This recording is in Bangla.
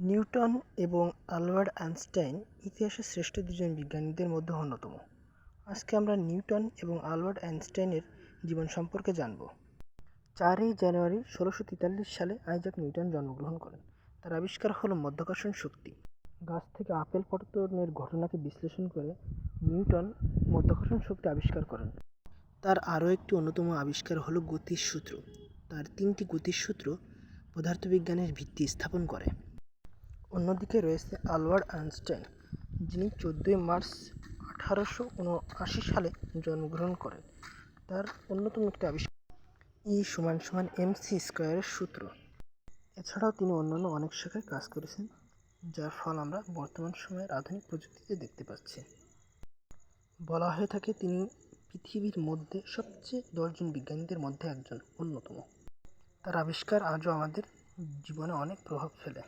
নিউটন এবং আলবার্ট আইনস্টাইন ইতিহাসের শ্রেষ্ঠ দুজন বিজ্ঞানীদের মধ্যে অন্যতম। আজকে আমরা নিউটন এবং আলবার্ট আইনস্টাইনের জীবন সম্পর্কে জানব। 4ই জানুয়ারি 1643 সালে আইজাক নিউটন জন্মগ্রহণ করেন। তার আবিষ্কার হলো মাধ্যাকর্ষণ শক্তি। গাছ থেকে আপেল পতনের ঘটনাকে বিশ্লেষণ করে নিউটন মাধ্যাকর্ষণ শক্তি আবিষ্কার করেন। তার আরও একটি অন্যতম আবিষ্কার হলো গতির সূত্র। তার 3টি গতির সূত্র পদার্থবিজ্ঞানের ভিত্তি স্থাপন করে। অন্যদিকে রয়েছে আলবার্ট আইনস্টাইন, যিনি 14ই মার্চ 1879 সালে জন্মগ্রহণ করেন। তার অন্যতম একটি আবিষ্কার E=mc² সূত্র। এছাড়াও তিনি অন্যান্য অনেক শাখায় কাজ করেছেন, যার ফল আমরা বর্তমান সময়ের আধুনিক প্রযুক্তিতে দেখতে পাচ্ছি। বলা হয়ে থাকে তিনি পৃথিবীর মধ্যে সবচেয়ে 10 জন বিজ্ঞানীদের মধ্যে একজন অন্যতম। তার আবিষ্কার আজও আমাদের জীবনে অনেক প্রভাব ফেলে।